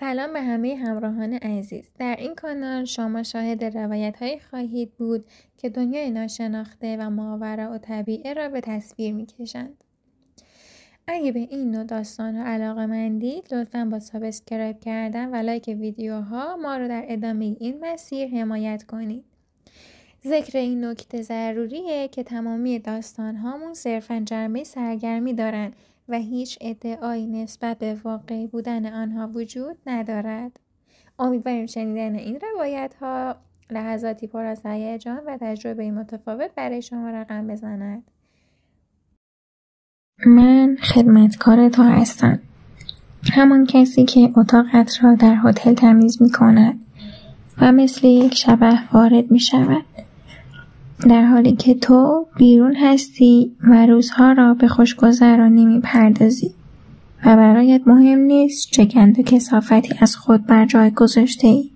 سلام به همه همراهان عزیز. در این کانال شما شاهد روایت‌هایی خواهید بود که دنیای ناشناخته و ماوراء الطبیعه را به تصویر می‌کشند. اگه به این نوع داستان‌ها علاقه‌مندید، لطفاً با سابسکرایب کردن و لایک ویدیوها ما رو در ادامه این مسیر حمایت کنید. ذکر این نکته ضروریه که تمامی داستان‌هامون صرفاً جنبه سرگرمی دارن و هیچ ادعایی نسبت به واقعی بودن آنها وجود ندارد. امیدواریم شنیدن این روایت‌ها لحظاتی پر از هیجان و تجربه متفاوت برای شما رقم بزند. من خدمتکار تو هستم. همان کسی که اتاقت را در هتل تمیز می‌کند و مثل یک شبح وارد می‌شود، در حالی که تو بیرون هستی و روزها را به خوشگذرانی می‌پردازی و برایت مهم نیست چه گند و کثافتی از خود بر جای گذاشته‌ای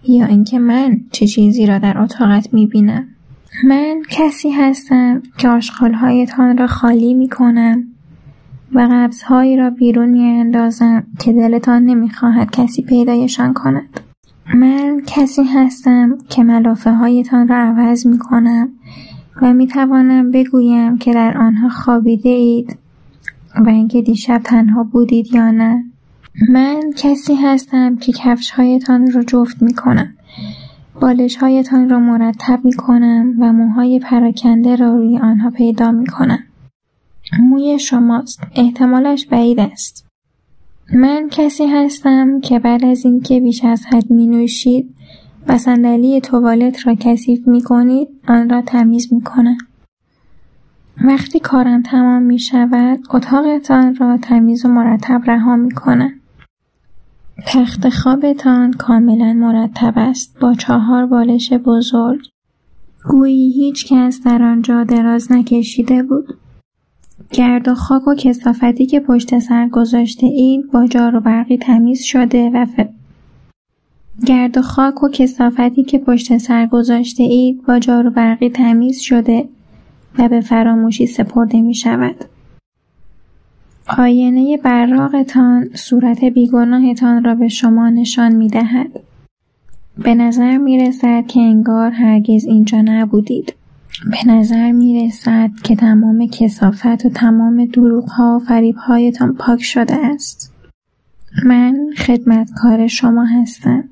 یا اینکه من چه چیزی را در اتاقت می‌بینم. من کسی هستم که آشغال‌هایتان را خالی می‌کنم و قبض‌هایی را بیرون می‌اندازم که دلتان نمی‌خواهد کسی پیدایشان کند. من کسی هستم که ملافه هایتان را عوض می کنم و می توانم بگویم که در آنها خوابیده اید و اینکه دیشب تنها بودید یا نه. من کسی هستم که کفش هایتان را جفت می کنم، بالش هایتان را مرتب می کنم و موهای پراکنده را روی آنها پیدا می کنم. موی شماست، احتمالش بعید است. من کسی هستم که بعد از اینکه بیش از حد می نوشید و صندلی توالت را کثیف می کنید، آن را تمیز می کنم. وقتی کارم تمام می شود، اتاقتان را تمیز و مرتب رها می کنم. تخت خوابتان کاملا مرتب است با 4 بالش بزرگ. گویی هیچ کس در آنجا دراز نکشیده بود. گرد و خاک و کثافتی که پشت سر گذاشته اید با جار و برقی تمیز شده و به فراموشی سپرده می شود. آینه براقتان صورت بیگناهتان را به شما نشان می دهد. به نظر می رسد که انگار هرگز اینجا نبودید. به نظر می رسد که تمام کثافت و تمام دروغ‌ها و فریب‌هایتان پاک شده است. من خدمتکار شما هستم.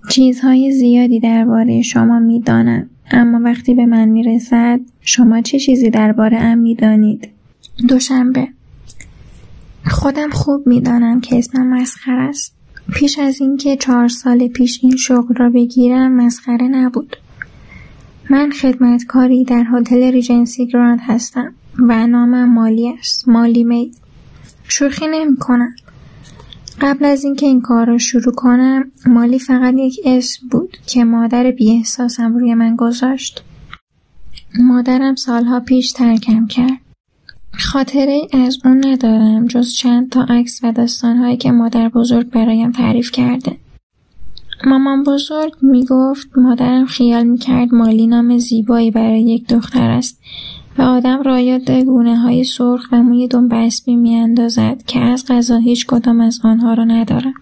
چیزهای زیادی درباره شما می دانم، اما وقتی به من می رسد شما چه چیزی درباره ام می دانید؟ دوشنبه. خودم خوب می دانم که اسمم مسخره است. پیش از اینکه 4 سال پیش این شغل را بگیرم مسخره نبود. من خدمتکاری در هتل ریجنسی گراند هستم و نامم مالی است. مالی مید. شوخی نمی کنم. قبل از اینکه این کار را شروع کنم، مالی فقط یک اسم بود که مادر بی احساسم روی من گذاشت. مادرم سالها پیش ترکم کرد. خاطره از اون ندارم جز چند تا عکس و داستانهایی که مادر بزرگ برایم تعریف کرده. مامان بزرگ می گفت مادرم خیال می کرد مالی نام زیبایی برای یک دختر است و آدم را یاد گونه های سرخ و موی دنب اسبی می اندازد که از قضا هیچ کدام از آنها را ندارم.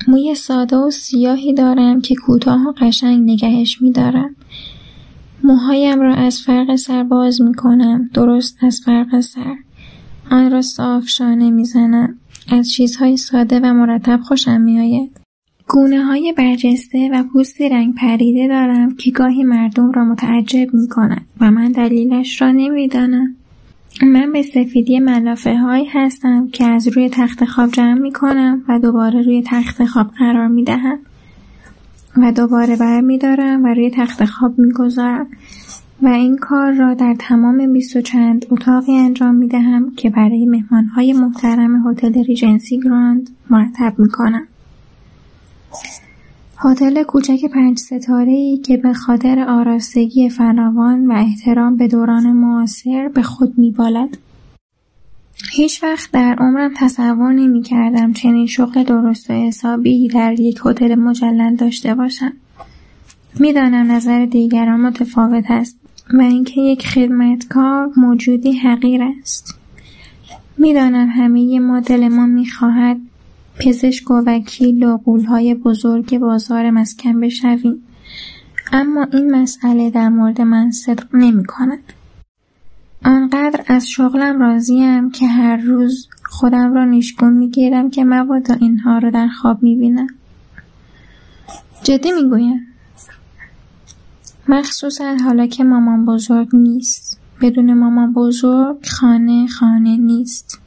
موی ساده و سیاهی دارم که کوتاه و قشنگ نگهش می دارم. موهایم را از فرق سر باز می کنم، درست از فرق سر. آن را صاف شانه می زنم. از چیزهای ساده و مرتب خوشم می آید. گونه های برجسته و پوستی رنگ پریده دارم که گاهی مردم را متعجب می کند و من دلیلش را نمی دانم. من به سفیدی ملافه هایی هستم که از روی تخت خواب جمع می کنم و دوباره روی تخت خواب قرار می دهم و دوباره بر می دارم و روی تخت خواب می گذارم و این کار را در تمام 20 و چند اتاقی انجام می دهم که برای مهمان های محترم هتل ریجنسی گراند مرتب می کنم. هتل کوچک 5 ستاره‌ای که به خاطر آراستگی فراوان و احترام به دوران معاصر به خود می‌بالد. هیچ وقت در عمرم تصور نمی‌کردم چنین شغل درست و حسابی در یک هتل مجلل داشته باشم. می‌دانم نظر دیگران متفاوت است و اینکه یک خدمتکار موجودی حقیر است. می‌دانم همه ما دلمان می‌خواهد پزشک و وکیل و غول‌های بزرگ بازار مسکن بشویم. اما این مسئله در مورد من صدق نمی کند. آنقدر از شغلم راضیم که هر روز خودم را نیشگون می گیرم که مبادا اینها را در خواب می بینم. جدی می گویم. مخصوصا حالا که مامان بزرگ نیست. بدون مامان بزرگ خانه نیست.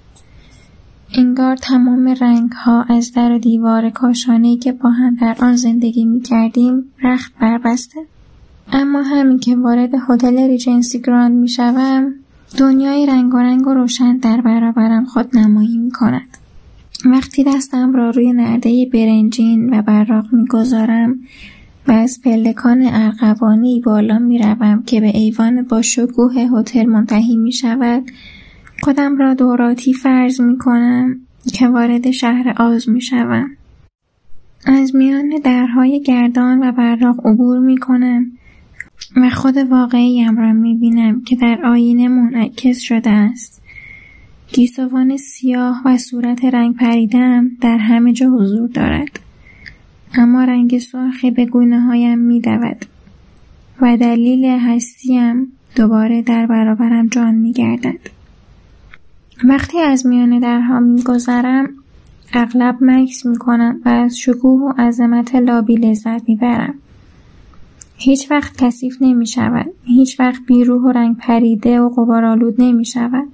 انگار تمام رنگ ها از در و دیوار کاشانه‌ای که با هم در آن زندگی می کردیم رخت بربسته. اما همین که وارد هتل ریجنسی گراند می شوم، دنیای رنگ و روشن در برابرم خود نمایی می کند. وقتی دستم را روی نرده برنجین و براق می گذارم و از پلکان ارغوانی بالا می روم که به ایوان با شکوه هتل منتهی می شود، خودم را دوراتی فرض می کنم که وارد شهر آز می شوم. از میان درهای گردان و براق عبور می کنم و خود واقعیم را می بینم که در آینه منعکس شده است. گیسوان سیاه و صورت رنگ پریدم در همه جا حضور دارد. اما رنگ سرخی به گونه هایم می دود و دلیل هستیم دوباره در برابرم جان می گردد. وقتی از میان درها می گذرم اغلب مکث می کنم و از شکوه و عظمت لابی لذت می برم. هیچ وقت کثیف نمی شود. هیچ وقت بیروح و رنگ پریده و غبارآلود نمی شود.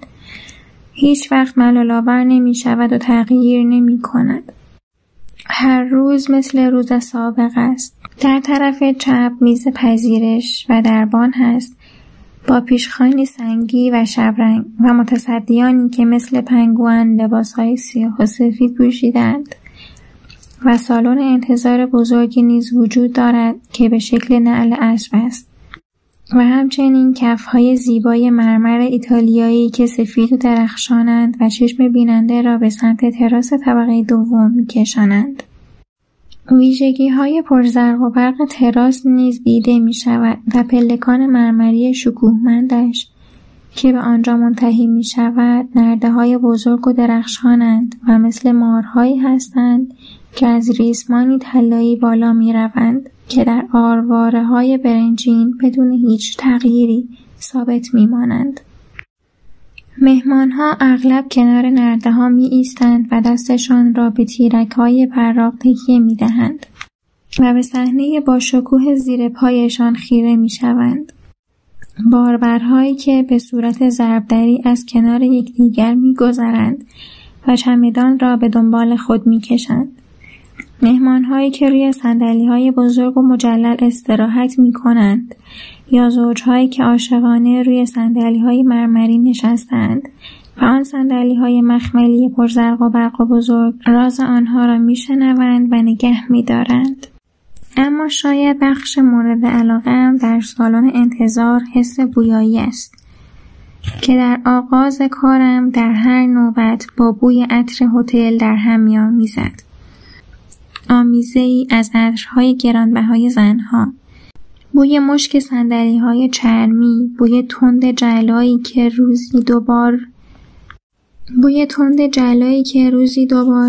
هیچ وقت ملال‌آور نمی شود و تغییر نمی کند. هر روز مثل روز سابق است. در طرف چپ میز پذیرش و دربان هست با پیشخوانی سنگی و شبرنگ و متصدیانی که مثل پنگوئن لباسهای سیاه و سفید پوشیدند و سالن انتظار بزرگی نیز وجود دارد که به شکل نعل اسب است و همچنین کفهای زیبای مرمر ایتالیایی که سفید و درخشانند و چشم بیننده را به سمت تراس طبقه دوم می‌کشانند. ویژگی‌های پرزرق و برق تراس نیز دیده می‌شود و پلکان مرمری شکوهمندش که به آنجا منتهی می‌شود نرده‌های بزرگ و درخشانند و مثل مارهایی هستند که از ریسمانی طلایی بالا می‌روند که در آرواره‌های برنجین بدون هیچ تغییری ثابت می‌مانند. مهمان‌ها اغلب کنار نرده‌ها می‌ایستند و دستشان را به تیرک‌های براق تکیه می‌دهند و به صحنه با شکوه زیر پایشان خیره می‌شوند. باربرهایی که به صورت ضربدری از کنار یکدیگر می‌گذرند و چمدان را به دنبال خود می‌کشند. مهمان‌هایی که روی صندلی‌های بزرگ و مجلل استراحت می‌کنند یا زوج‌هایی که عاشقانه روی صندلی‌های مرمری نشستند و آن صندلی‌های مخملی پرزرق و برق و بزرگ راز آنها را می‌شنوند و نگه می‌دارند. اما شاید بخش مورد علاقه‌ام در سالن انتظار حس بویایی است که در آغاز کارم در هر نوبت با بوی عطر هتل در هم می‌آمیزد. آمیزه‌ای از عطرهای گرانبهای زنها، بوی مشک صندلی‌های چرمی، بوی تند جلایی که روزی دوبار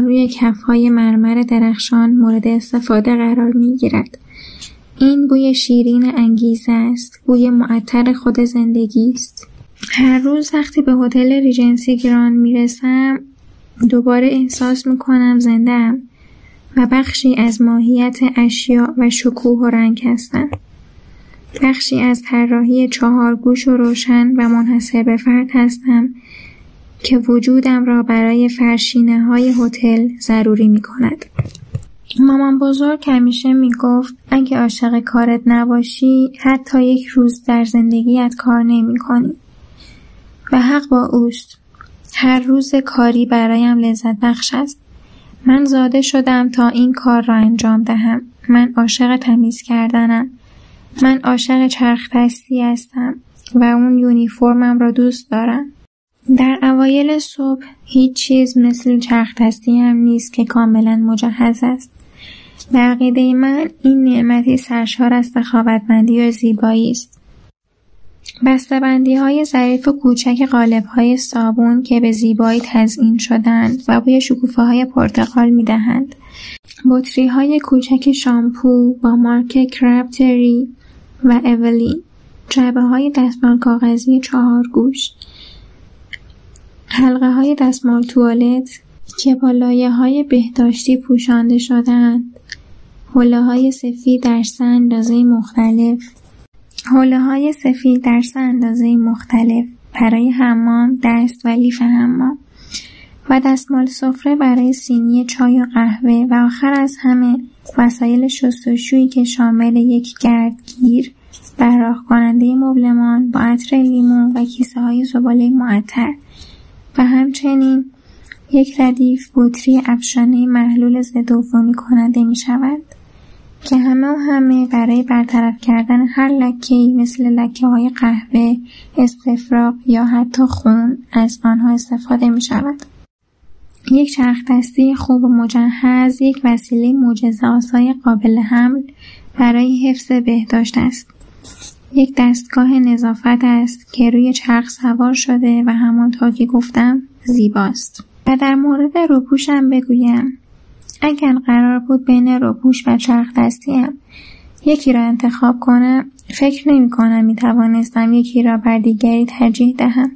روی کف‌های مرمر درخشان مورد استفاده قرار می‌گیرد. این بوی شیرین انگیزه است، بوی معطر خود زندگی است. هر روز وقتی به هتل ریجنسی گراند میرسم دوباره احساس می‌کنم زنده‌ام و بخشی از ماهیت اشیا و شکوه و رنگ هستم. بخشی از طراحی 4 گوش و روشن و منحصر به فرد هستم که وجودم را برای فرشینه‌های هتل ضروری می‌کند. مامان بزرگ همیشه میگفت اگه عاشق کارت نباشی حتی یک روز در زندگیت کار نمی‌کنی. و حق با اوست. هر روز کاری برایم لذت بخش است. من زاده شدم تا این کار را انجام دهم. من عاشق تمیز کردنم. من عاشق چرخ دستی هستم و اون یونیفرمم را دوست دارم. در اوایل صبح هیچ چیز مثل چرخ دستی هم نیست که کاملا مجهز است. به عقیده من این نعمتی سرشار از سخاوتمندی و زیبایی است. بسته‌بندی های ظریف و کوچک قالب های صابون که به زیبایی تزیین شدند و بوی شکوفه های پرتقال می دهند. بطری های کوچک شامپو با مارک کرابتری و اولین. جعبه های دستمال کاغذی 4 گوش. حلقه های دستمال توالت که با لایه های بهداشتی پوشانده شدند. حوله های سفید در 3 اندازه مختلف. برای حمام، دست و لیف حمام و دستمال سفره برای سینی چای و قهوه و آخر از همه وسایل شستشویی که شامل یک گردگیر، براق کننده مبلمان با عطر لیمو و کیسه های زباله معطر و همچنین یک ردیف بطری افشانه محلول ضدعفونی کننده می شود که همه برای برطرف کردن هر لکه‌ای مثل لکه‌های قهوه، استفراغ یا حتی خون از آنها استفاده می شود. یک چرخ دستی خوب و مجهز یک وسیله معجزه‌آسای قابل حمل برای حفظ بهداشت است. یک دستگاه نظافت است که روی چرخ سوار شده و همانطور که گفتم زیباست. و در مورد روپوشم بگویم، اگر قرار بود بین روپوش و چرخ دستیم یکی را انتخاب کنم، فکر نمی کنم می توانستم یکی را بر دیگری ترجیح دهم.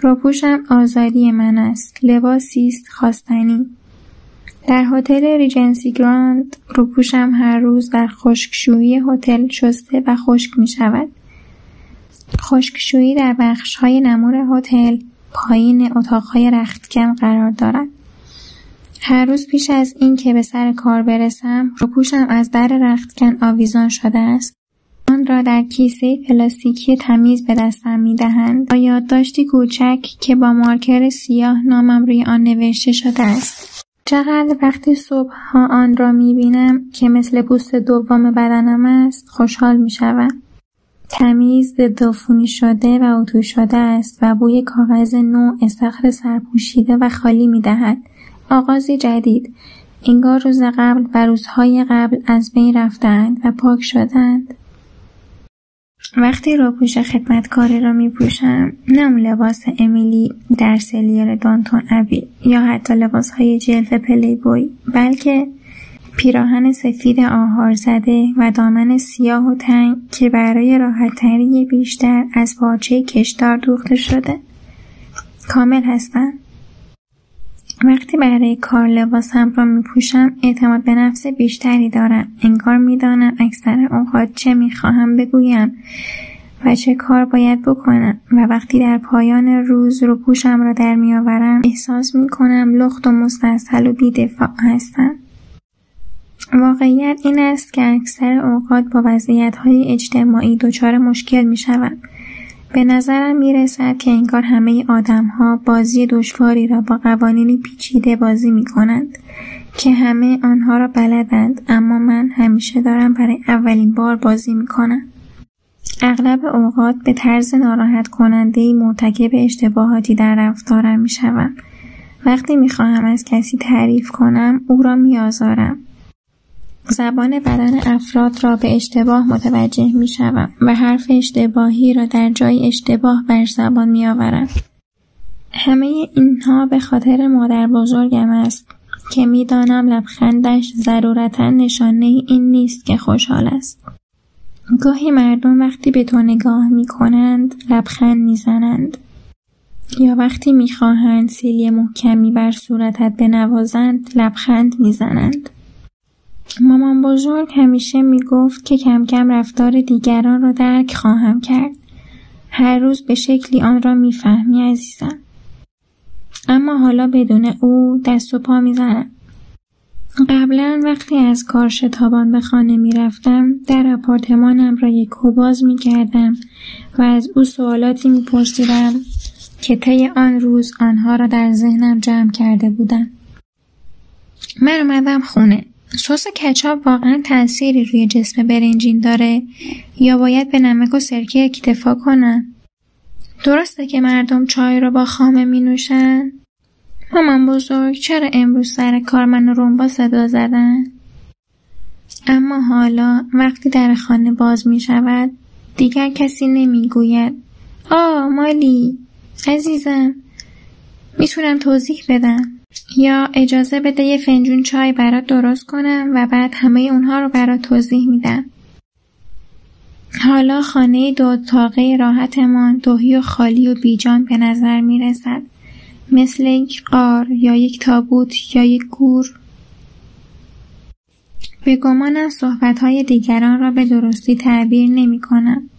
روپوشم آزادی من است، لباسی است خواستنی. در هتل ریجنسی گراند روپوشم هر روز در خشکشویی هتل شسته و خشک می شود. خشکشویی در بخش‌های نمور هتل پایین اتاق‌های رختکن قرار دارد. هر روز پیش از این که به سر کار برسم، روپوشم از در رختکن آویزان شده است. آن را در کیسه پلاستیکی تمیز به دستم می‌دهند با یادداشتی کوچک که با مارکر سیاه نامم روی آن نوشته شده است. چقدر وقتی صبح‌ها آن را می‌بینم که مثل پوست دوم بدنم است، خوشحال می‌شوم. تمیز، ضدعفونی شده و اتو شده است و بوی کاغذ نو استخر سرپوشیده و خالی می‌دهد. آغازی جدید. انگار روز قبل و روزهای قبل از بین رفتند و پاک شدند. وقتی روپوش خدمتکاری را می پوشم، نه اون لباس امیلی در سریال دانتون ابی یا حتی لباسهای جلف پلی بوی، بلکه پیراهن سفید آهار زده و دامن سیاه و تنگ که برای راحت‌تری بیشتر از پارچه کشدار دوخته شده. کامل هستم. وقتی برای کار لباسم را می پوشم اعتماد به نفس بیشتری دارم. انگار می دانم اکثر اوقات چه می خواهم بگویم و چه کار باید بکنم و وقتی در پایان روز روپوشم را در می آورم احساس می کنم لخت و مستاصل و بی‌دفاع هستم. واقعیت این است که اکثر اوقات با وضعیت‌های اجتماعی دچار مشکل می شوم. به نظرم می رسد که انگار همه آدم‌ها بازی دشواری را با قوانینی پیچیده بازی می کنند که همه آنها را بلدند، اما من همیشه دارم برای اولین بار بازی می کنم. اغلب اوقات به طرز ناراحت کننده‌ای مرتکب اشتباهاتی در رفتارم می شوم. وقتی می خواهم از کسی تعریف کنم او را می آزارم. زبان بدن افراد را به اشتباه متوجه می شوم و حرف اشتباهی را در جای اشتباه بر زبان می آورم. همه اینها به خاطر مادر بزرگم است که می دانم لبخندش ضرورتاً نشانه این نیست که خوشحال است. گاهی مردم وقتی به تو نگاه می کنند لبخند می زنند یا وقتی می خواهند سیلی محکمی بر صورتت بنوازند لبخند می زنند. مامان بزرگ همیشه می گفت که کم کم رفتار دیگران را درک خواهم کرد. هر روز به شکلی آن را می فهمی عزیزم. اما حالا بدون او دست و پا می زنم. قبلا وقتی از کار شتابان به خانه می رفتم در آپارتمانم را یک و باز می کردم و از او سوالاتی می پرسیدم که طی آن روز آنها را در ذهنم جمع کرده بودم. من اومدم خونه. سس کچاپ واقعا تأثیری روی جسم برنجین داره یا باید به نمک و سرکه اکتفا کنم؟ درسته که مردم چای رو با خامه می نوشن؟ مامان بزرگ چرا امروز سر کار منو رومبا صدا زدن؟ اما حالا وقتی در خانه باز می شود دیگر کسی نمیگوید مالی عزیزم میتونم توضیح بدم، یا اجازه بده یه فنجون چای برات درست کنم و بعد همه اونها رو برات توضیح میدم. حالا خانه 2 اتاقه راحتمان تهی و خالی و بیجان به نظر میرسد، مثل یک غار یا یک تابوت یا یک گور. به گمانم صحبت‌های دیگران را به درستی تعبیر نمی‌کنم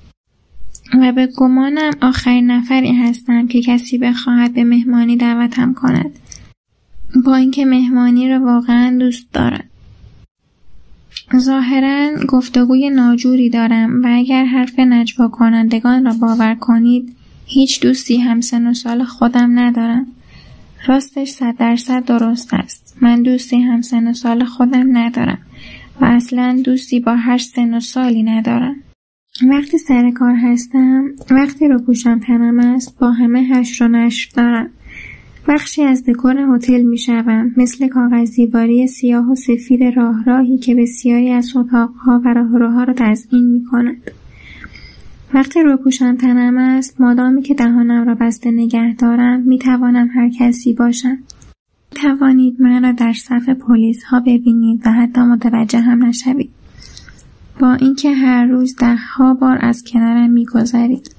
و به گمانم آخرین نفری هستم که کسی بخواهد به مهمانی دعوتم کند، با اینکه مهمانی را واقعا دوست دارم. ظاهراً گفتگوی ناجوری دارم و اگر حرف نجوا کنندگان را باور کنید هیچ دوستی همسن و سال خودم ندارم. راستش 100% درست است. من دوستی همسن و سال خودم ندارم و اصلاً دوستی با هر سن و سالی ندارم. وقتی سر کار هستم، وقتی رو پوشم تنم است، با همه حشر و نشر دارم. بخشی از دکور هتل میشوم، مثل کاغذ دیواری سیاه و سفید راهی که بسیاری از اتاقها و راهروها را تزیین می‌کند. وقتی رو پوشم تنم است، مادامی که دهانم را بسته نگه دارم، میتوانم هر کسی باشم. توانید من را در صف پلیس ها ببینید و حتی متوجه هم نشوید، با اینکه هر روز 10 بار از کنارم میگذرید.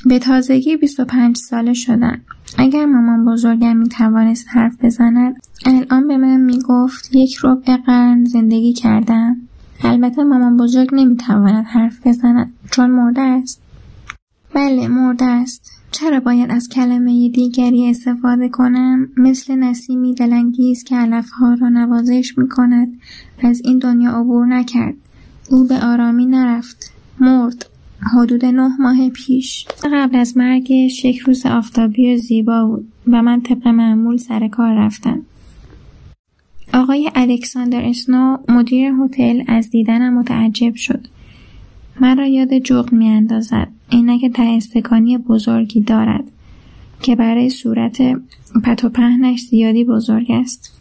به تازگی 25 ساله شدم. اگر مامان بزرگم میتوانست حرف بزند، الان به من میگفت 1 ربع قرن زندگی کردم. البته مامان بزرگ نمیتواند حرف بزند چون مرده است. بله مرده است. چرا باید از کلمه دیگری استفاده کنم؟ مثل نسیمی دلانگیز که علفها را نوازش میکند. از این دنیا عبور نکرد. او به آرامی نرفت. مرد. حدود 9 ماه پیش. قبل از مرگش 1 روز آفتابی و زیبا بود و من طبق معمول سر کار رفتم. آقای الکساندر اسنو مدیر هتل از دیدنم متعجب شد. مرا یاد جغد میاندازد. عینک 10 استکانی بزرگی دارد که برای صورت پت و پهنش زیادی بزرگ است.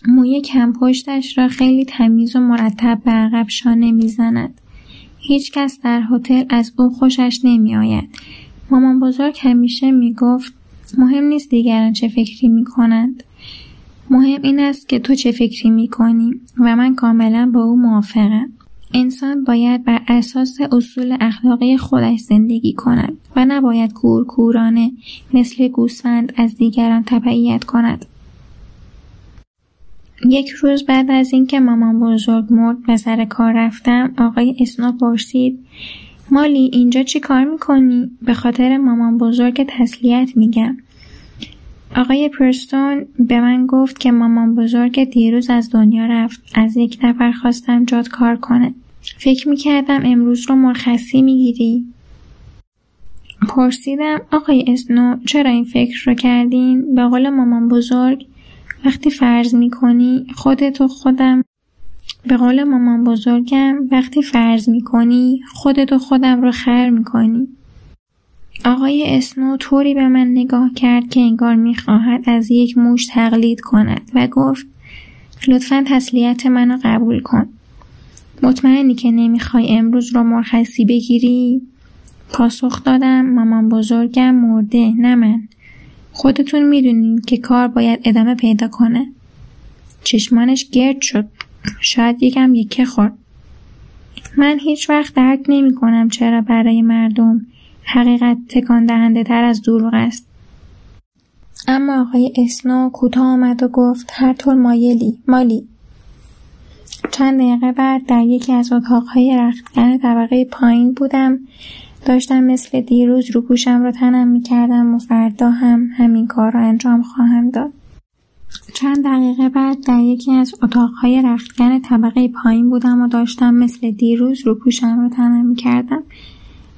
موی کم پشتش را خیلی تمیز و مرتب به عقب شانه میزند. هیچ کس در هتل از او خوشش نمی آید. مامان بزرگ همیشه می گفت مهم نیست دیگران چه فکری می کنند. مهم این است که تو چه فکری می کنی و من کاملا با او موافقم. انسان باید بر اساس اصول اخلاقی خودش زندگی کند و نباید کورکورانه مثل گوسفند از دیگران تبعیت کند. 1 روز بعد از اینکه مامان بزرگ مرد و سر کار رفتم، آقای اسنو پرسید مالی اینجا چی کار میکنی؟ به خاطر مامان بزرگ تسلیت میگم. آقای پرستون به من گفت که مامان بزرگ دیروز از دنیا رفت. از 1 نفر خواستم جات کار کنه. فکر میکردم امروز رو مرخصی میگیری؟ پرسیدم آقای اسنو چرا این فکر رو کردین؟ به قول مامان بزرگ وقتی فرض میکنی خودت و خودم رو خر میکنی. آقای اسنو طوری به من نگاه کرد که انگار میخواهد از 1 موش تقلید کند و گفت لطفاً تسلیت منو قبول کن. مطمئنی که نمیخوای امروز رو مرخصی بگیری؟ پاسخ دادم مامان بزرگم مرده نه من. خودتون میدونین که کار باید ادامه پیدا کنه. چشمانش گرد شد. شاید یکم یکه خورد. من هیچ وقت درک نمی کنم چرا برای مردم حقیقت تکان دهنده تر از دروغ است. اما آقای اسنو کوتاه آمد و گفت هر طور مایلی مالی. چند دقیقه بعد در یکی از اتاقهای رختکن طبقه پایین بودم. داشتم مثل دیروز روپوشم را تنم می‌کردم و فردا هم همین کار را انجام خواهم داد. چند دقیقه بعد در یکی از اتاقهای رختکن طبقه پایین بودم و داشتم مثل دیروز روپوشم را تنم می‌کردم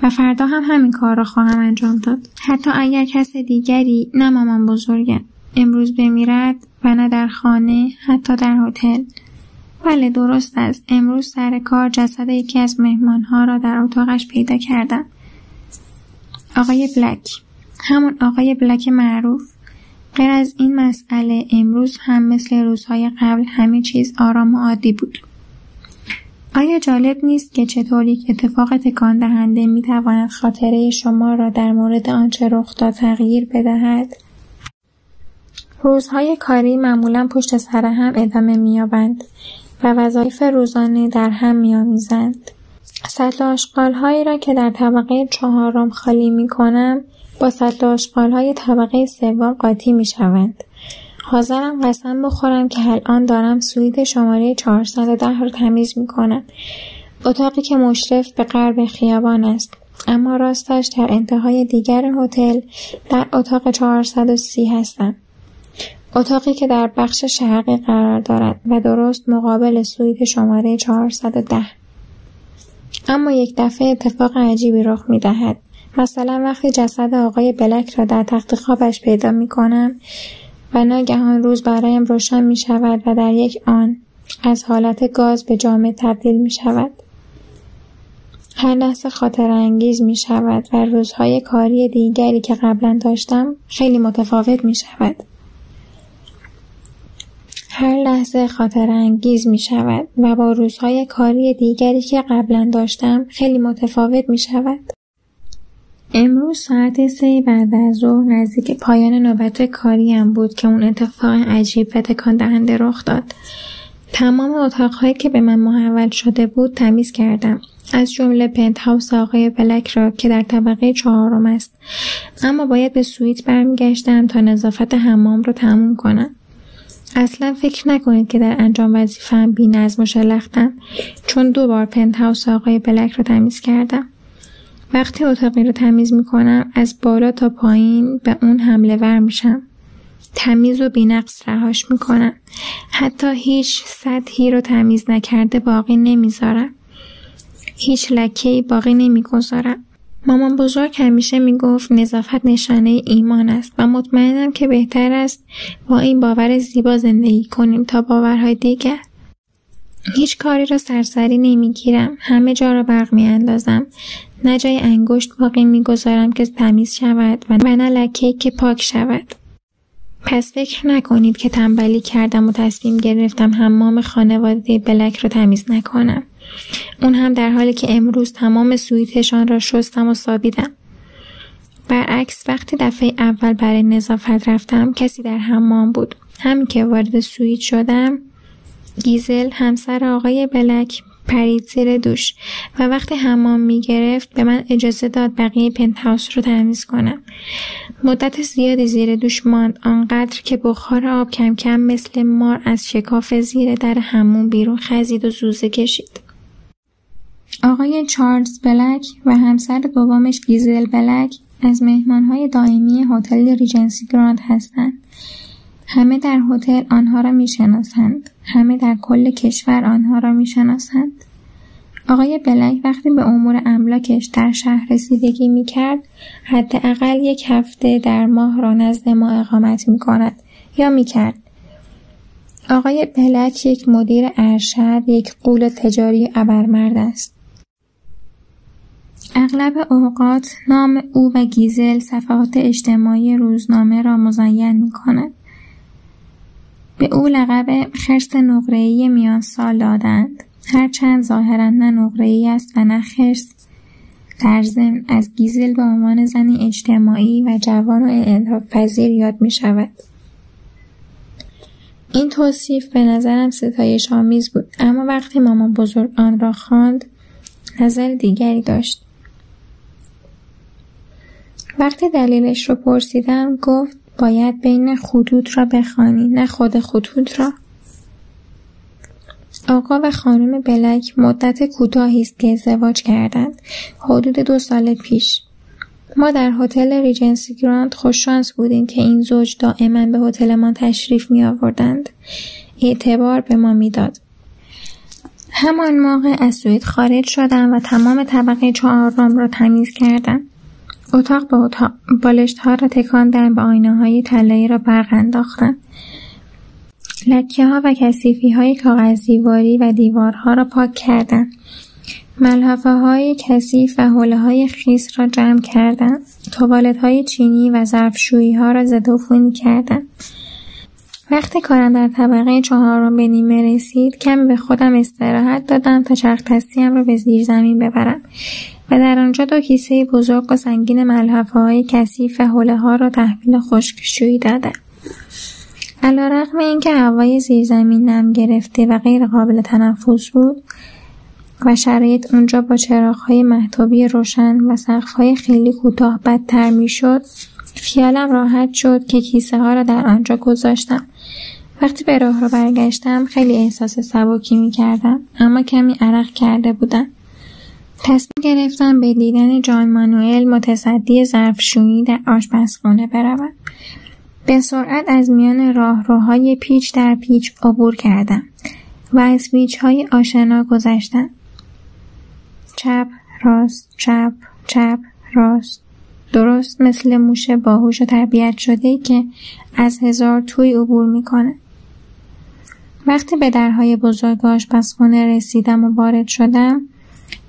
و فردا هم همین کار را خواهم انجام داد. حتی اگر کس دیگری نه مامان بزرگم امروز بمیرد و نه در خانه، حتی در هتل. بله درست است. امروز سر کار جسد یکی از مهمانها را در اتاقش پیدا کردم. آقای بلک، همون آقای بلک معروف. غیر از این مسئله امروز هم مثل روزهای قبل همه چیز آرام و عادی بود. آیا جالب نیست که چطور یک اتفاق تکان دهنده میتواند خاطره شما را در مورد آنچه رخ داد تغییر بدهد؟ روزهای کاری معمولا پشت سر هم ادامه می‌یابند و وظایف روزانه در هم می‌آمیزند. سطل آشغال‌هایی را که در طبقه 4 خالی می‌کنم با سطل آشغال‌های طبقه 3 قاطی می‌شوند. حاضرم قسم بخورم که الان دارم سویت شماره 410 را تمیز می‌کنم. اتاقی که مشرف به غرب خیابان است، اما راستش در انتهای دیگر هتل در اتاق 430 هستم. اتاقی که در بخش شرقی قرار دارد و درست مقابل سویت شماره 410. اما یک دفعه اتفاق عجیبی رخ می‌دهد. مثلا وقتی جسد آقای بلک را در تخت خوابش پیدا می‌کنم و ناگهان روز برایم روشن می‌شود و در یک آن از حالت گاز به جامد تبدیل می‌شود. هر لحظه خاطره انگیز می‌شود و روزهای کاری دیگری که قبلا داشتم خیلی متفاوت می‌شود. هر لحظه خاطره انگیز می شود و با روزهای کاری دیگری که قبلا داشتم خیلی متفاوت می شود. امروز ساعت 3 بعد از ظهر نزدیک پایان نوبت کاریم بود که اون اتفاق عجیب و تکان دهنده رخ داد. تمام اتاقهایی که به من محول شده بود تمیز کردم، از جمله پنت هاوس آقای بلک را که در طبقه 4 است، اما باید به سویت برمیگشتم تا نظافت حمام را تموم کنم. اصلا فکر نکنید که در انجام وظیفه‌ام بی‌نظم و شلختم، چون 2 بار پنت هاوس آقای بلک رو تمیز کردم. وقتی اتاقی رو تمیز میکنم از بالا تا پایین به اون حمله ور میشم. تمیز و بی‌نقص رهاش میکنم. حتی هیچ سطحی رو تمیز نکرده باقی نمیذارم. هیچ لکه‌ای باقی نمیگذارم. مامان بزرگ همیشه میگفت نظافت نشانه ایمان است و مطمئنم که بهتر است با این باور زیبا زندگی کنیم تا باورهای دیگر. هیچ کاری را سرسری نمیگیرم، همه جا را برق میاندازم، نه جای انگشت باقی میگذارم که تمیز شود و نه لکه‌ای که پاک شود. پس فکر نکنید که تنبلی کردم و تصمیم گرفتم حمام خانواده بلک را تمیز نکنم. اون هم در حالی که امروز تمام سویتشان را شستم و سابیدم. برعکس وقتی دفعه اول برای نظافت رفتم کسی در حمام بود. همین که وارد سویت شدم گیزل همسر آقای بلک پرید زیر دوش و وقتی حمام می گرفت به من اجازه داد بقیه پنت هاوس رو تمیز کنم. مدت زیادی زیر دوش ماند، آنقدر که بخار آب کم کم مثل مار از شکاف زیر در حموم بیرون خزید و زوزه کشید. آقای چارلز بلک و همسر دومش گیزل بلک از مهمانهای دائمی هتل ریجنسی گراند هستند. همه در هتل آنها را میشناسند. همه در کل کشور آنها را میشناسند. آقای بلک وقتی به امور املاکش در شهر رسیدگی میکرد حداقل 1 هفته در ماه را نزد ما اقامت میکند یا میکرد. آقای بلک یک مدیر ارشد، یک غول تجاری ابرمرد است. اغلب اوقات نام او و گیزل صفحات اجتماعی روزنامه را مزین می‌کند. به او لقب خرس نقره‌ای میان سال دادند، هرچند ظاهراً نه نقره‌ای است و نه خرس. در ضمن از گیزل به عنوان زنی اجتماعی و جوان و انعطاف‌پذیر یاد می‌شود. این توصیف به نظرم ستایش‌آمیز بود، اما وقتی مامان بزرگ آن را خواند نظر دیگری داشت. وقتی دلیلش رو پرسیدم گفت باید بین خطوط را بخوانی، نه خود خطوط را. آقا و خانم بلک مدت کوتاهی است که ازدواج کردند، حدود 2 سال پیش. ما در هتل ریجنسی گراند خوششانس بودیم که این زوج دائما به هتلمان تشریف می آوردند. اعتبار به ما میداد. همان موقع از سویت خارج شدم و تمام طبقه 4 را تمیز کردم. اتاق به اتاق بالشت ها را تکاندم و آینه های طلایی را برق انداختم. لکه ها و کثیفی های کاغذ دیواری و دیوارها را پاک کردم. ملحفه های کثیف و حوله های خیس را جمع کردم. توالت های چینی و ظرفشویی ها را ضد عفونی کردم. وقتی کارم در طبقه 4 به نیمه رسید، کمی به خودم استراحت دادم تا چرخ دستیم را به زیر زمین ببرم و در آنجا 2 کیسه بزرگ و سنگین ملحفه‌های کثیف حوله‌ها را تحویل خشکشویی دادم. علی‌رغم اینکه هوای زیرزمین نم گرفته و غیر قابل تنفس بود و شرایط اونجا با چراغ‌های مهتابی روشن و سقف‌های خیلی کوتاه بدتر می‌شد، خیالم راحت شد که کیسه‌ها را در آنجا گذاشتم. وقتی به راه رو برگشتم خیلی احساس سبکی می‌کردم، اما کمی عرق کرده بودم. تصمیم گرفتم به دیدن جان مانوئل متصدی ظرفشویی در آشپزخانه بروم. به سرعت از میان راهروهای پیچ در پیچ عبور کردم و از پیچ‌های آشنا گذشتم. چپ، راست، چپ، چپ، راست. درست مثل موش باهوش و تربیت شده‌ای که از 1000 توی عبور میکنه. وقتی به درهای بزرگ آشپزخانه رسیدم و وارد شدم،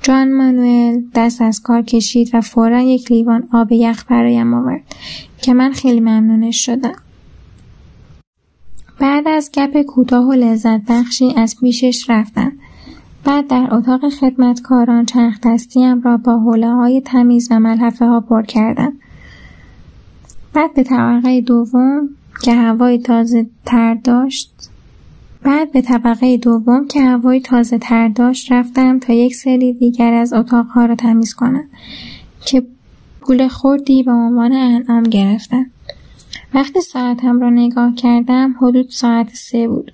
جان مانوئل دست از کار کشید و فوراً 1 لیوان آب یخ برایم آورد که من خیلی ممنونش شدم. بعد از گپ کوتاه و لذت بخشی از پیشش رفتم. بعد در اتاق خدمتکاران چرخ دستیم را با حوله‌های تمیز و ملحفه‌ها پر کردم. بعد به طبقه دوم که هوای تازه تر داشت رفتم تا 1 سری دیگر از اتاقها را تمیز کنم که گول خوردی به عنوان انعام گرفتم. وقتی ساعتم را نگاه کردم حدود ساعت 3 بود.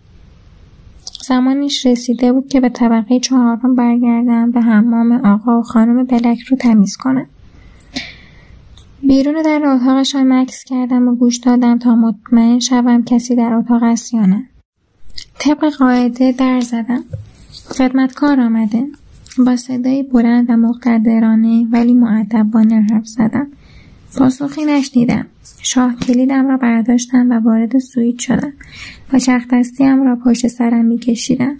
زمانش رسیده بود که به طبقه 4 برگردم و حمام آقا و خانم بلک رو تمیز کنم. بیرون در اتاقشان مکث کردم و گوش دادم تا مطمئن شوم کسی در اتاق است یا نه. طبق قاعده در زدم. خدمتکار آمده. با صدای بلند و مقتدرانه ولی مؤدبانه حرف زدم. پاسخی نشنیدم. شاه کلیدم را برداشتم و وارد سویت شدم و چرخ دستیم را پشت سرم می‌کشیدم.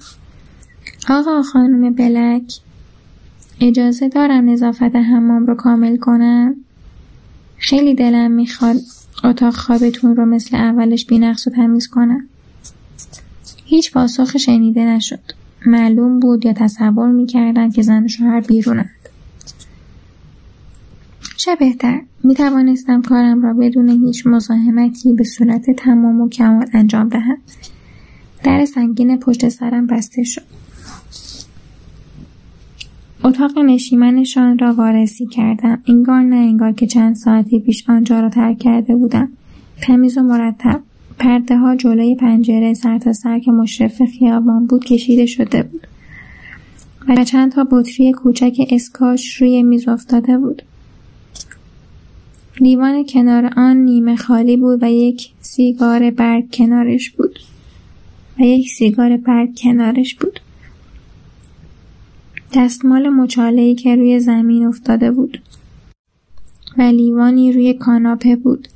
آقا خانم بلک، اجازه دارم نظافت حمام رو کامل کنم؟ خیلی دلم میخواد اتاق خوابتون رو مثل اولش بی‌نقص و تمیز کنم. هیچ پاسخ شنیده نشد. معلوم بود یا تصور می‌کردند که زن و شوهر بیرونند. چه بهتر، می‌توانستم کارم را بدون هیچ مزاحمتی به صورت تمام و کمال انجام دهم. در سنگین پشت سرم بسته شد. اتاق نشیمنشان را وارسی کردم. انگار نه انگار که چند ساعتی پیش آنجا را ترک کرده بودم. تمیز و مرتب. پرده ها جلوی پنجره سر تا سر که مشرف خیابان بود کشیده شده بود و چند تا بطری کوچک اسکاش روی میز افتاده بود. لیوان کنار آن نیمه خالی بود و یک سیگار برگ کنارش بود. دستمال مچاله‌ای که روی زمین افتاده بود و لیوانی روی کاناپه بود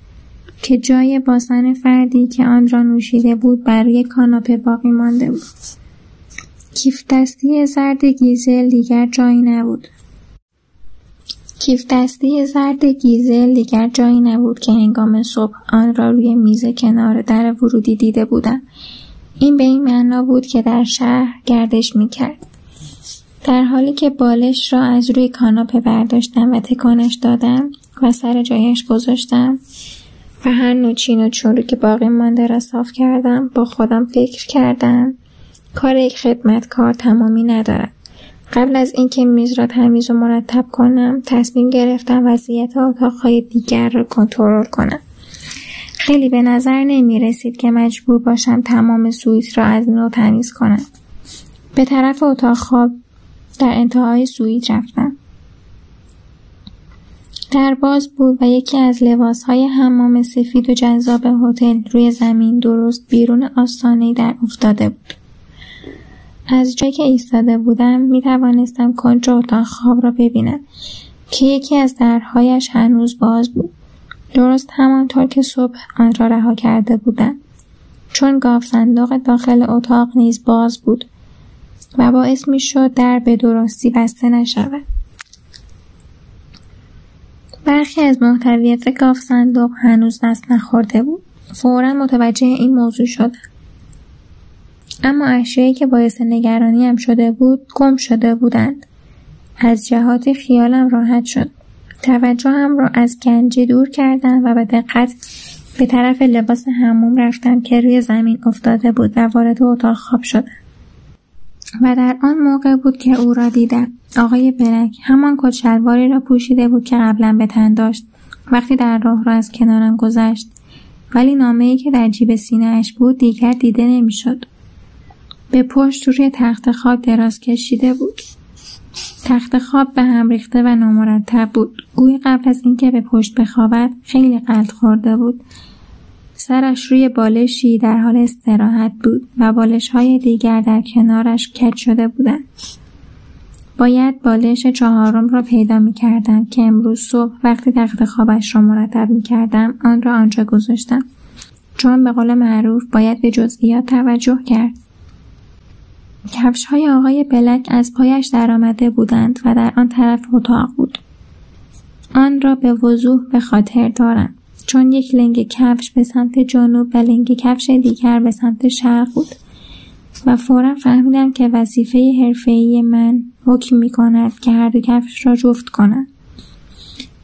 که جای باسن فردی که آن را نوشیده بود بر روی کاناپه باقی مانده بود. کیف دستی زرد گیزل دیگر جایی نبود که هنگام صبح آن را روی میز کنار در ورودی دیده بودم. این به این معنا بود که در شهر گردش می‌کرد. در حالی که بالش را از روی کاناپه برداشتم و تکانش دادم و سر جایش گذاشتم و هر نوع چین و چروک که باقی مانده را صاف کردم، با خودم فکر کردم کار یک خدمتکار تمامی ندارد. قبل از اینکه میز را تمیز و مرتب کنم تصمیم گرفتم وضعیت اتاق‌های دیگر را کنترل کنم. خیلی به نظر نمی رسید که مجبور باشم تمام سویت را از نو تمیز کنم. به طرف اتاق خواب در انتهای سویت رفتم. در باز بود و یکی از لباسهای حمام سفید و جذاب هتل روی زمین درست بیرون آستانه‌ای در افتاده بود. از جایی که ایستاده بودم می توانستم کنج اتاق خواب را ببینم که یکی از درهایش هنوز باز بود. درست همانطور که صبح آن را رها کرده بودم، چون گاو صندوق داخل اتاق نیز باز بود و باعث می شد در به درستی بسته نشود. برخی از محتویات گاو صندوق هنوز دست نخورده بود. فوراً متوجه این موضوع شدم. اما اشیایی که باعث نگرانیم شده بود گم شده بودند. از جهات خیالم راحت شد. توجهم را از گنجی دور کردم و به دقت به طرف لباس حموم رفتم که روی زمین افتاده بود و وارد اتاق خواب شدم. و در آن موقع بود که او را دیدم. آقای بلک همان کت شلواری را پوشیده بود که قبلا به تن داشت وقتی در راه را از کنارم گذشت، ولی نامه‌ای که در جیب سینه‌اش بود دیگر دیده نمی‌شد. به پشت روی تخت خواب دراز کشیده بود. تخت خواب به هم ریخته و نامرتب بود. گویی قبل از اینکه به پشت بخوابد خیلی غلط خورده بود. سرش روی بالشی در حال استراحت بود و بالش‌های دیگر در کنارش کج شده بودند. باید بالش چهارم را پیدا می‌کردم که امروز صبح وقتی تخت خوابش را مرتب می‌کردم آن را آنجا گذاشتم. چون به قول معروف باید به جزئیات توجه کرد. کفش‌های آقای بلک از پایش درآمده بودند و در آن طرف اتاق بود. آن را به وضوح به خاطر دارم، چون یک لنگ کفش به سمت جنوب و لنگ کفش دیگر به سمت شرق بود و فوراً فهمیدم که وظیفه حرفه‌ای من حکم می‌کند که هر دو کفش را جفت کنم.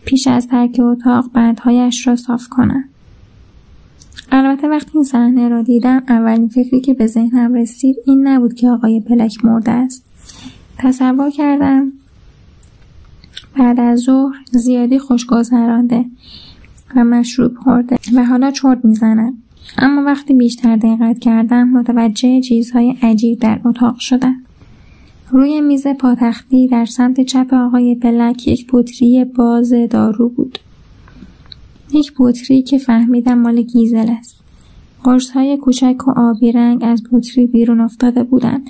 پیش از ترک اتاق بندهایش را صاف کنم. البته وقتی این صحنه را دیدم اولین فکری که به ذهنم رسید این نبود که آقای بلک مرده است. تصور کردم بعد از ظهر زیادی خوش گذرانده و مشروب خورده و حالا چرت میزند. اما وقتی بیشتر دقت کردم متوجه چیزهای عجیب در اتاق شدم. روی میز پاتختی در سمت چپ آقای بلک یک بطری باز دارو بود. یک بطری که فهمیدم مال گیزل است. قرص‌های کوچک و آبی رنگ از بطری بیرون افتاده بودند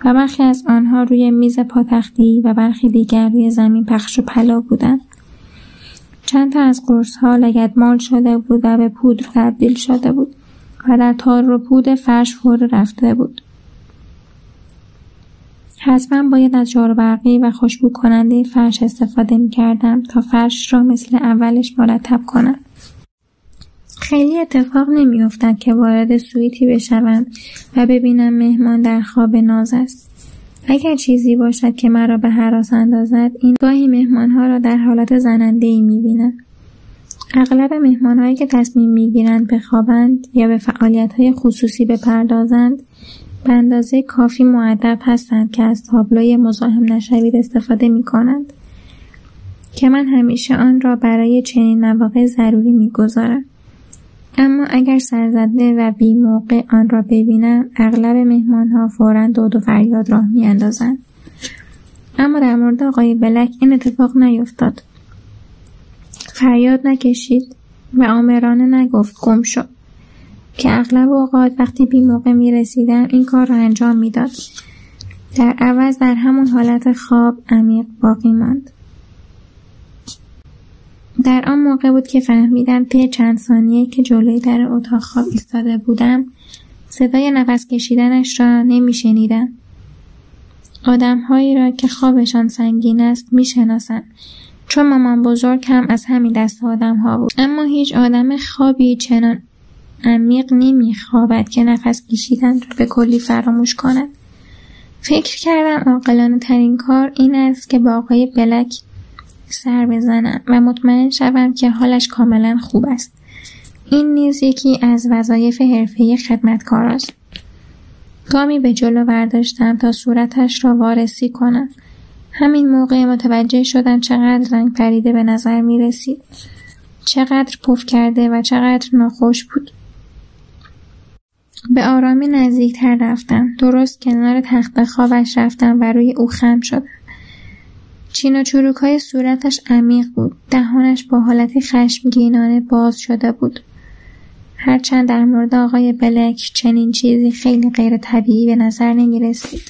و برخی از آنها روی میز پاتختی و برخی دیگر روی زمین پخش و پلا بودند. چند تا از قرص‌ها لگدمال شده بود و به پودر تبدیل شده بود و در تار و پود فرش فرو رفته بود. حتما باید از جاروبرقی و خوشبو کننده فرش استفاده می کردم تا فرش را مثل اولش مرتب کنم. خیلی اتفاق نمی افتد که وارد سویتی بشوم و ببینم مهمان در خواب ناز است. اگر چیزی باشد که مرا به هراس اندازد، این گاهی مهمانها را در حالت زننده‌ای می بینم. اغلب مهمانهایی که تصمیم می گیرند بخوابند یا به فعالیت‌های خصوصی بپردازند، به اندازه کافی مؤدب هستند که از تابلوی مزاحم نشوید استفاده می کنند که من همیشه آن را برای چنین مواقع ضروری می گذارم. اما اگر سرزده و بی موقع آن را ببینم اغلب مهمانها فوراً داد و فریاد راه می اندازند. اما در مورد آقای بلک این اتفاق نیفتاد. فریاد نکشید و آمرانه نگفت گم شو، که اغلب اوقات وقتی بی موقع می رسیدم این کار را انجام می داد. در عوض در همون حالت خواب عمیق باقی ماند. در آن موقع بود که فهمیدم طی چند ثانیه که جلوی در اتاق خواب ایستاده بودم صدای نفس کشیدنش را نمی شنیدم. آدم‌هایی را که خوابشان سنگین است می شناسم، چون مامان بزرگ هم از همین دست آدم‌ها بود. اما هیچ آدم خوابی چنان عمیق نمی خوابد که نفس کشیدن را به کلی فراموش کند. فکر کردم عاقلانه ترین کار این است که با آقای بلک سر بزنم و مطمئن شوم که حالش کاملا خوب است. این نیز یکی از وظایف حرفه‌ای خدمتکار است. گامی به جلو برداشتم تا صورتش را وارسی کنم. همین موقع متوجه شدم چقدر رنگ پریده به نظر می رسید. چقدر پف کرده و چقدر ناخوش بود. به آرامی نزدیکتر رفتم. درست کنار تخت خوابش رفتم و روی او خم شدم. چین و چروک‌های صورتش عمیق بود. دهانش با حالتی خشمگینانه باز شده بود. هرچند در مورد آقای بلک چنین چیزی خیلی غیر طبیعی به نظر نمی رسید.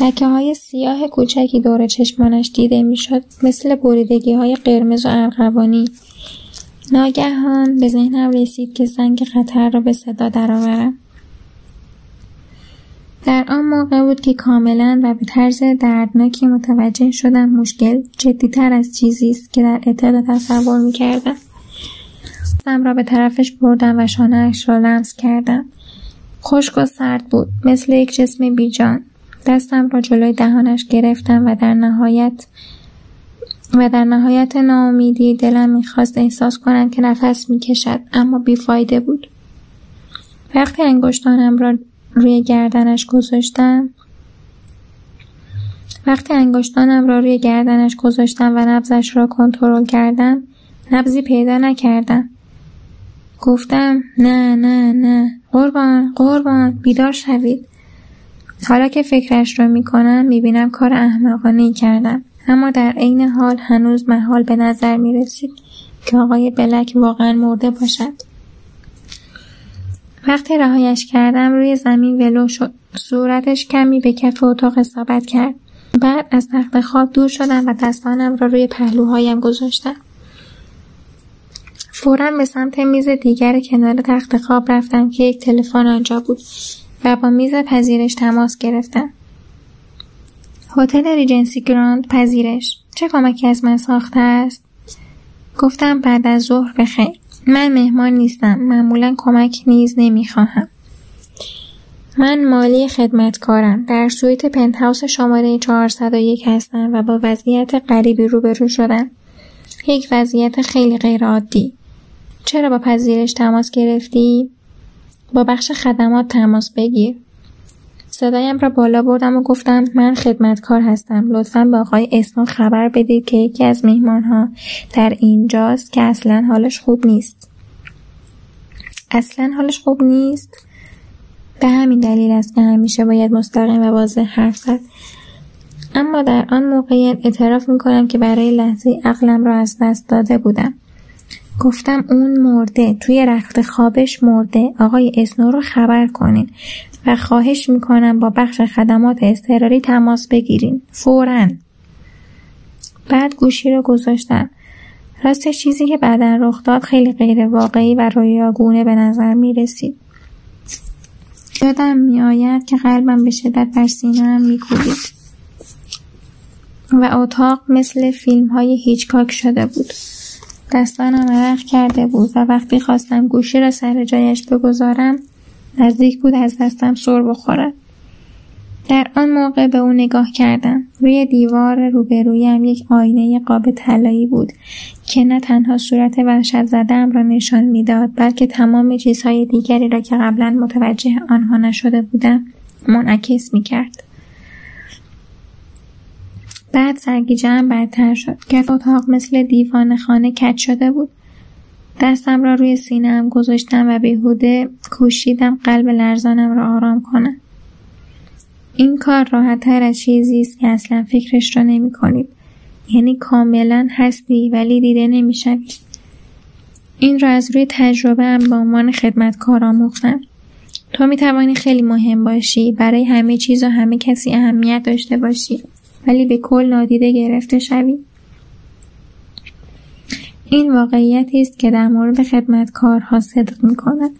لکه‌های سیاه کوچکی دور چشمانش دیده می‌شد، مثل بریدگی‌های قرمز و ارغوانی. ناگهان به ذهنم رسید که زنگ خطر را به صدا درآورم. در آن موقع بود که کاملاً و به طرز دردناکی متوجه شدم مشکل جدی‌تر از چیزی است که در ابتدا تصور می‌کردم. دستم را به طرفش بردم و شانه‌اش را لمس کردم. خشک و سرد بود، مثل یک جسم بیجان. دستم را جلوی دهانش گرفتم و در نهایت ناامیدی دلم می‌خواست احساس کنم که نفس می‌کشد، اما بیفایده بود. وقتی انگشتانم را روی گردنش گذاشتم و نبضش را کنترل کردم، نبضی پیدا نکردم. گفتم نه قربان بیدار شوید. حالا که فکرش را میکنم میبینم کار احمقانه‌ای کردم، اما در عین حال هنوز محال به نظر میرسید که آقای بلک واقعا مرده باشد. وقتی رهایش کردم روی زمین ولو شد. صورتش کمی به کف اتاق اصابت کرد. بعد از تخت خواب دور شدم و دستانم را روی پهلوهایم گذاشتم. فوراً به سمت میز دیگر کنار تخت خواب رفتم که یک تلفن آنجا بود و با میز پذیرش تماس گرفتم. هتل ریجنسی گراند پذیرش. چه کمکی از من ساخته است؟ گفتم بعد از ظهر بخیر. من مهمان نیستم. معمولاً کمک نیز نمیخواهم. من مالی خدمتکارم. در سویت پنتهاوس شماره 401 هستم و با وضعیت غریبی روبرو شدم. یک وضعیت خیلی غیر عادی. چرا با پذیرش تماس گرفتی؟ با بخش خدمات تماس بگیر. صدایم را بالا بردم و گفتم من خدمتکار هستم. لطفاً به آقای اسنو خبر بدید که یکی از مهمان‌ها در اینجاست که اصلاً حالش خوب نیست. اصلاً حالش خوب نیست؟ به همین دلیل است که همیشه باید مستقیم و واضح حرف زد. اما در آن موقعیت اعتراف می‌کنم که برای لحظه عقلم را از دست داده بودم. گفتم اون مرده، توی رخت خوابش مرده. آقای اسنو رو خبر کنین و خواهش میکنم با بخش خدمات اضطراری تماس بگیرین فوراً. بعد گوشی رو گذاشتم. راستش چیزی که بعداً رخ داد خیلی غیر واقعی و رویاگونه به نظر میرسید. یادم میآید که قلبم به شدت بر سینه‌ام میکوبید و اتاق مثل فیلم‌های هیچکاک شده بود. دستانم عرق کرده بود و وقتی خواستم گوشی را سر جایش بگذارم نزدیک بود از دستم سر بخورد. در آن موقع به او نگاه کردم. روی دیوار روبرویم یک آینه قاب طلایی بود که نه تنها صورت وحشت زده‌ام را نشان میداد بلکه تمام چیزهای دیگری را که قبلا متوجه آنها نشده بودم منعکس می‌کرد. بعد سرگیجه‌ام بدتر شد. کف اتاق مثل دیوان خانه کج شده بود. دستم را روی سینه‌ام گذاشتم و بیهوده کوشیدم قلب لرزانم را آرام کنم. این کار راحت‌تر از چیزی است که اصلا فکرش را نمی‌کنید. یعنی کاملا هستی ولی دیده نمی‌شوی. این را از روی تجربه‌ام به عنوان خدمتکار آموختم. تو می‌توانی خیلی مهم باشی، برای همه چیز و همه کسی اهمیت داشته باشی، ولی به کل نادیده گرفته شوی. این واقعیتی است که در مورد خدمتکارها صدق می‌کند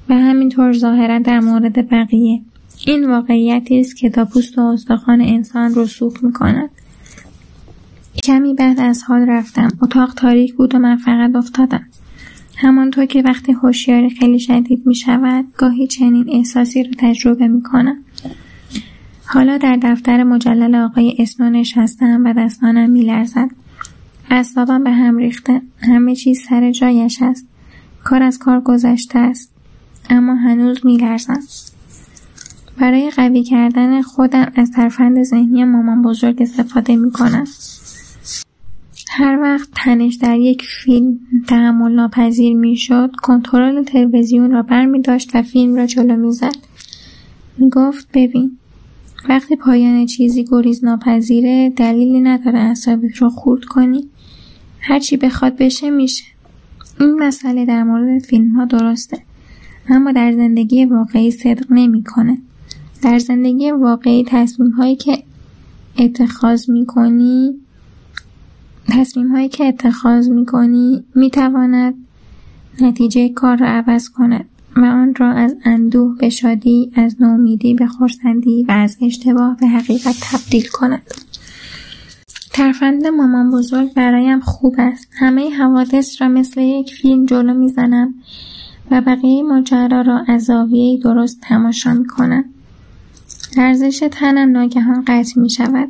و همینطور ظاهراً در مورد بقیه. این واقعیتی است که تا پوست و استخوان انسان رسوخ می‌کند. کمی بعد از حال رفتم. اتاق تاریک بود و من فقط افتادم. همانطور که وقتی هوشیاری خیلی شدید می‌شود، گاهی چنین احساسی را تجربه می‌کنم. حالا در دفتر مجلل آقای اسنو نشستم و دستانم می‌لرزد. اعصابم به هم ریخته. همه چیز سر جایش است. کار از کار گذشته است. اما هنوز می‌لرزم. برای قوی کردن خودم از ترفند ذهنی مامان بزرگ استفاده می‌کنم. هر وقت تنش در یک فیلم تحمل ناپذیر می‌شد، کنترل تلویزیون را برمی‌داشت و فیلم را جلو می‌زد. می‌گفت ببین، وقتی پایان چیزی گریز ناپذیره دلیلی نداره اعصابت رو خورد کنی. هر چی بخواد بشه میشه. این مسئله در مورد فیلم‌ها درسته، اما در زندگی واقعی صدق نمی‌کنه. در زندگی واقعی تصمیم‌هایی که اتخاذ می‌کنی می‌تواند نتیجه کار را عوض کند و آن را از اندوه به شادی، از ناامیدی به خرسندی و از اشتباه به حقیقت تبدیل کند. ترفند مامان بزرگ برایم خوب است. همه حوادث را مثل یک فیلم جلو میزنم و بقیه ماجرا را از زاویه‌ای درست تماشا میکنم. لرزش تنم ناگهان قطع میشود.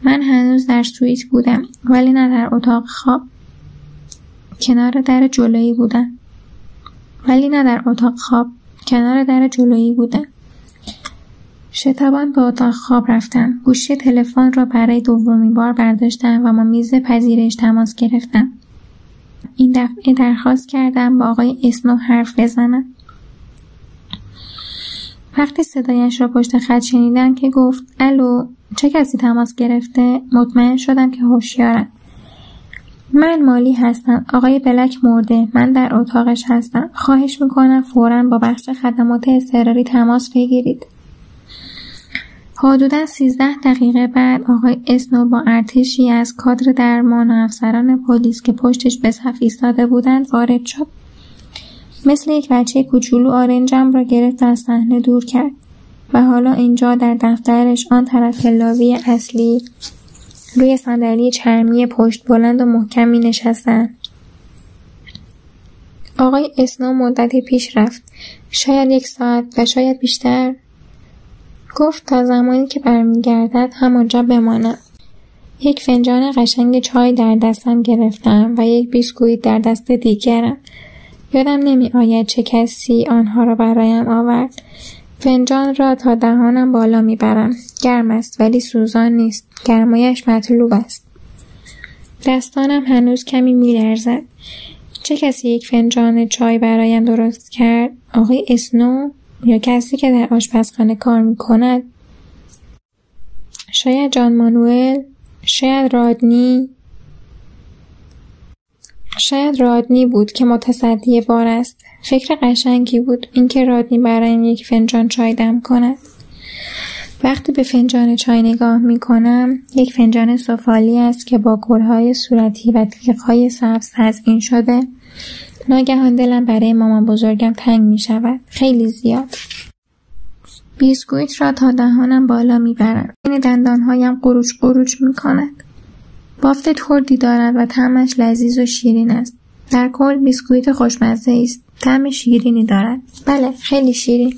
من هنوز در سویت بودم، ولی نه در اتاق خواب. کنار در جلویی بودم. شتابان به اتاق خواب رفتم. گوشی تلفن را برای دومین بار برداشتم و با میز پذیرش تماس گرفتم. این دفعه درخواست کردم با آقای اسنو حرف بزنم. وقتی صدایش را پشت خط شنیدم که گفت الو، چه کسی تماس گرفته؟ مطمئن شدم که هوشیارم. من مالی هستم. آقای بلک مرده. من در اتاقش هستم. خواهش میکنم فوراً با بخش خدمات اضطراری تماس بگیرید. حدوداً 13 دقیقه بعد آقای اسنو با ارتشی از کادر درمان و افسران پلیس که پشتش به صف ایستاده بودند وارد شد. مثل یک بچه کوچولو آرنجم را گرفت و از صحنه دور کرد و حالا اینجا در دفترش آن طرف لابی اصلی روی صندلی چرمی پشت بلند و محکمی نشستند. آقای اسنو مدتی پیش رفت. شاید 1 ساعت و شاید بیشتر. گفت تا زمانی که برمیگردد همانجا بمانم. یک فنجان قشنگ چای در دستم گرفتم و یک بیسکویت در دست دیگرم. یادم نمی آید چه کسی آنها را برایم آورد. فنجان را تا دهانم بالا می برم. گرم است ولی سوزان نیست. گرمایش مطلوب است. دستانم هنوز کمی می لرزد. چه کسی یک فنجان چای برایم درست کرد؟ آقای اسنو؟ یا کسی که در آشپزخانه کار می کند؟ شاید جان مانوئل؟ شاید رادنی بود که متصدی بار است. فکر قشنگی بود اینکه رادنی برایم یک فنجان چای دم کند. وقتی به فنجان چای نگاه می کنم، یک فنجان سفالی است که با گلهای صورتی و تیغ‌های سبز تزیین شده. ناگهان دلم برای مامان بزرگم تنگ می شود. خیلی زیاد. بیسکویت را تا دهانم بالا می برم. این دندانهایم قروچ می کند. بافت تردی دارد و طعمش لذیذ و شیرین است. در کل بیسکویت خوشمزه است. طعم شیرینی دارد. بله، خیلی شیرین.